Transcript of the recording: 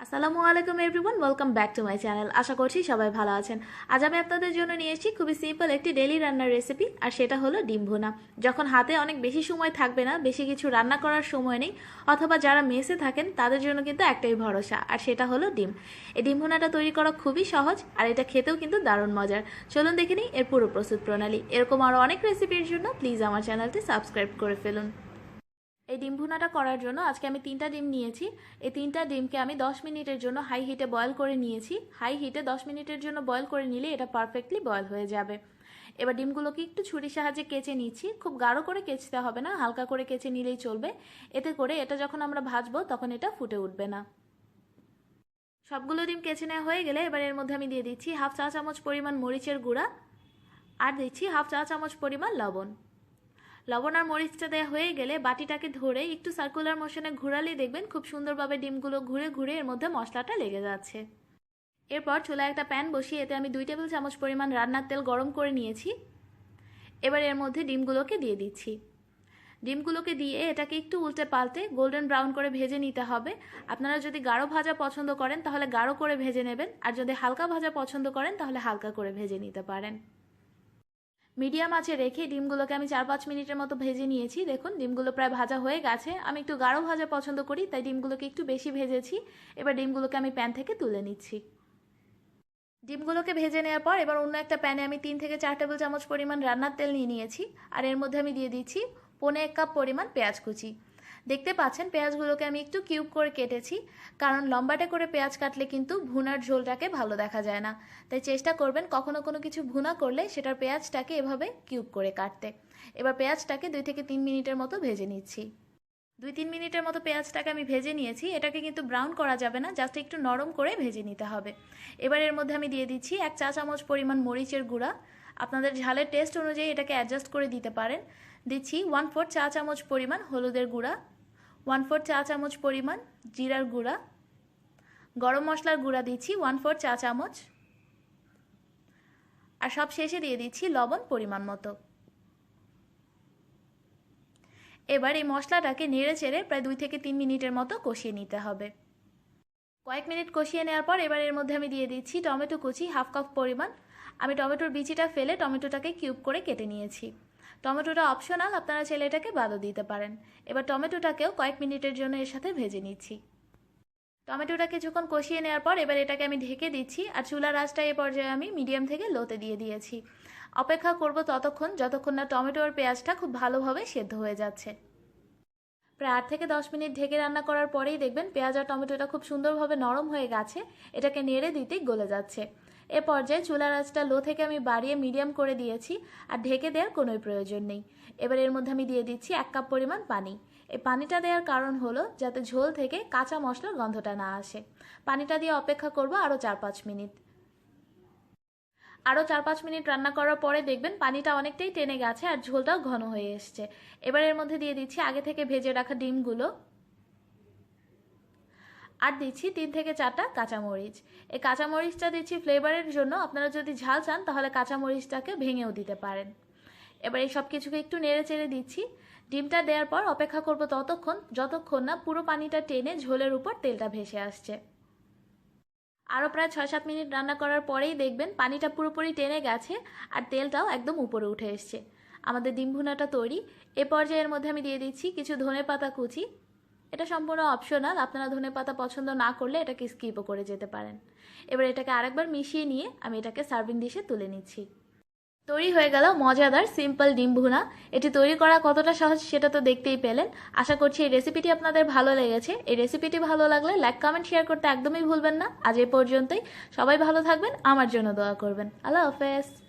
আসসালামু আলাইকুম everyone, welcome back to my channel. আশা করছি সবাই ভালো আছেন। আজ আমি আপনাদের জন্য নিয়ে এসেছি খুবই সিম্পল একটি ডেইলি রান্নার রেসিপি, আর সেটা হলো ডিম ভুনা। যখন হাতে অনেক বেশি সময় থাকবে না, বেশি কিছু রান্না করার সময় নেই, অথবা যারা মেসে থাকেন তাদের জন্য কিন্তু একটাই ভরসা, আর সেটা হলো ডিম। এই ডিম ভুনাটা তৈরি করা খুবই সহজ, আর এটা খেতেও কিন্তু দারুণ মজার। চলুন দেখে নিই এর পুরো প্রস্তুত প্রণালী। এরকম আরও অনেক রেসিপির জন্য প্লিজ আমার চ্যানেলটি সাবস্ক্রাইব করে ফেলুন। এই ডিম ভুনাটা করার জন্য আজকে আমি 3টা ডিম নিয়েছি। এই 3টা ডিমকে আমি 10 মিনিটের জন্য হাই হিটে বয়েল করে নিয়েছি। হাই হিটে 10 মিনিটের জন্য বয়েল করে নিলে এটা পারফেক্টলি বয়েল হয়ে যাবে। এবার ডিমগুলোকে একটু ছুরির সাহায্যে কেচে নিচ্ছি। খুব গাঢ় করে কেচতে হবে না, হালকা করে কেচে নিলেই চলবে। এতে করে এটা যখন আমরা ভাজবো তখন এটা ফুটে উঠবে না। সবগুলো ডিম কেচে নেওয়া হয়ে গেলে এবার এর মধ্যে আমি দিয়ে দিচ্ছি হাফ চা চামচ পরিমাণ মরিচের গুঁড়া, আর দিচ্ছি হাফ চা চামচ পরিমাণ লবণ। লবণ আর মরিচটা দেওয়া হয়ে গেলে বাটিটাকে ধরে একটু সার্কুলার মোশনে ঘোরালেই দেখবেন খুব সুন্দরভাবে ডিমগুলো ঘুরে ঘুরে এর মধ্যে মশলাটা লেগে যাচ্ছে। এরপর চুলায় একটা প্যান বসিয়ে এতে আমি 2 টেবিল চামচ পরিমাণ রান্নার তেল গরম করে নিয়েছি। এবার এর মধ্যে ডিমগুলোকে দিয়ে দিচ্ছি। ডিমগুলোকে দিয়ে এটাকে একটু উল্টে পাল্টে গোল্ডেন ব্রাউন করে ভেজে নিতে হবে। আপনারা যদি গাঢ় ভাজা পছন্দ করেন তাহলে গাঢ় করে ভেজে নেবেন, আর যদি হালকা ভাজা পছন্দ করেন তাহলে হালকা করে ভেজে নিতে পারেন। মিডিয়াম আঁচে রেখে ডিমগুলোকে আমি 4-5 মিনিটের মতো ভেজে নিয়েছি। দেখুন ডিমগুলো প্রায় ভাজা হয়ে গেছে। আমি একটু গাঢ় ভাজা পছন্দ করি, তাই ডিমগুলোকে একটু বেশি ভেজেছি। এবার ডিমগুলোকে আমি প্যান থেকে তুলে নিচ্ছি। ডিমগুলোকে ভেজে নেওয়ার পর এবার অন্য একটা প্যানে আমি 3 থেকে 4 টেবিল চামচ পরিমাণ রান্নার তেল নিয়ে নিয়েছি, আর এর মধ্যে আমি দিয়ে দিচ্ছি 1.25 কাপ পরিমাণ পেঁয়াজ কুচি। দেখতে পাচ্ছেন পেঁয়াজগুলোকে আমি একটু কিউব করে কেটেছি, কারণ লম্বাটে করে পেঁয়াজ কাটলে কিন্তু ভুনার ঝোলটাকে ভালো দেখা যায় না। তাই চেষ্টা করবেন কখনো কোনো কিছু ভুনা করলে সেটার পেঁয়াজটাকে এভাবে কিউব করে কাটতে। এবার পেঁয়াজটাকে 2 থেকে 3 মিনিটের মতো ভেজে নিচ্ছি। 2-3 মিনিটের মতো পেঁয়াজটাকে আমি ভেজে নিয়েছি। এটাকে কিন্তু ব্রাউন করা যাবে না, জাস্ট একটু নরম করে ভেজে নিতে হবে। এবার এর মধ্যে আমি দিয়ে দিচ্ছি 1 চা চামচ পরিমাণ মরিচের গুঁড়া। আপনাদের ঝালের টেস্ট অনুযায়ী এটাকে অ্যাডজাস্ট করে দিতে পারেন। দিচ্ছি 1/4 চা চামচ পরিমাণ হলুদের গুঁড়া, 1/4 চা চামচ পরিমাণ জিরার গুঁড়া, গরম মশলার গুঁড়া দিচ্ছি 1/4 চা চামচ, আর সব শেষে দিয়ে দিচ্ছি লবণ পরিমাণ মতো। এবার এই মশলাটাকে নেড়ে চেড়ে প্রায় 2 থেকে 3 মিনিটের মতো কষিয়ে নিতে হবে। কয়েক মিনিট কষিয়ে নেওয়ার পর এবার এর মধ্যে আমি দিয়ে দিচ্ছি টমেটো কুচি হাফ কাপ পরিমাণ। আমি টমেটোর বিচিটা ফেলে টমেটোটাকে কিউব করে কেটে নিয়েছি। টমেটোটা অপশনাল, আপনারা চাইলে এটাকে বাদও দিতে পারেন। এবার টমেটোটাকেও কয়েক মিনিটের জন্য এর সাথে ভেজে নিচ্ছি। টমেটোটা কিছুক্ষণ কষিয়ে নেওয়ার পর এবার এটাকে আমি ঢেকে দিচ্ছি, আর চুলার আঁচটা এই পর্যায়ে আমি মিডিয়াম থেকে লোতে দিয়ে দিয়েছি। অপেক্ষা করব ততক্ষণ যতক্ষণ না টমেটো আর পেঁয়াজটা খুব ভালোভাবে সেদ্ধ হয়ে যাচ্ছে। প্রায় 8 থেকে 10 মিনিট ঢেকে রান্না করার পরেই দেখবেন পেঁয়াজ আর টমেটোটা খুব সুন্দরভাবে নরম হয়ে গেছে। এটাকে নেড়ে দিতেই গলে যাচ্ছে। এ পর্যায়ে চুলার আঁচটা লো থেকে আমি বাড়িয়ে মিডিয়াম করে দিয়েছি, আর ঢেকে দেওয়ার কোনোই প্রয়োজন নেই। এবার এর মধ্যে আমি দিয়ে দিচ্ছি 1 কাপ পরিমাণ পানি। এই পানিটা দেওয়ার কারণ হলো যাতে ঝোল থেকে কাঁচা মশলার গন্ধটা না আসে। পানিটা দিয়ে অপেক্ষা করব আরও 4-5 মিনিট। আরও 4-5 মিনিট রান্না করার পরে দেখবেন পানিটা অনেকটাই টেনে গেছে, আর ঝোলটাও ঘন হয়ে এসছে। এবার এর মধ্যে দিয়ে দিচ্ছি আগে থেকে ভেজে রাখা ডিমগুলো, আর দিচ্ছি 3 থেকে 4টা কাঁচামরিচ। এই কাঁচামরিচটা দিচ্ছি ফ্লেভারের জন্য, আপনারা যদি ঝাল চান তাহলে কাঁচামরিচটাকে ভেঙেও দিতে পারেন। এবার এই সব কিছুকে একটু নেড়ে চেড়ে দিচ্ছি। ডিমটা দেওয়ার পর অপেক্ষা করব ততক্ষণ যতক্ষণ না পুরো পানিটা টেনে ঝোলের উপর তেলটা ভেসে আসছে। আরও প্রায় 6-7 মিনিট রান্না করার পরেই দেখবেন পানিটা পুরোপুরি টেনে গেছে, আর তেলটাও একদম উপরে উঠে এসছে। আমাদের ডিম ভুনাটা তৈরি। এ পর্যায়ের মধ্যে আমি দিয়ে দিচ্ছি কিছু ধনেপাতা কুচি। এটা সম্পূর্ণ অপশনাল, আপনারা ধনেপাতা পছন্দ না করলে এটাকে স্কিপও করে যেতে পারেন। এবার এটাকে আরেকবার মিশিয়ে নিয়ে আমি এটাকে সার্ভিং ডিশে তুলে নিচ্ছি। তৈরি হয়ে গেল মজাদার সিম্পল ডিম ভুনা। এটি তৈরি করা কতটা সহজ সেটা তো দেখতেই পেলেন। আশা করছি এই রেসিপিটি আপনাদের ভালো লেগেছে। এই রেসিপিটি ভালো লাগলে লাইক কমেন্ট শেয়ার করতে একদমই ভুলবেন না। আজ এই পর্যন্তই। সবাই ভালো থাকবেন, আমার জন্য দোয়া করবেন। আল্লাহ হাফেজ।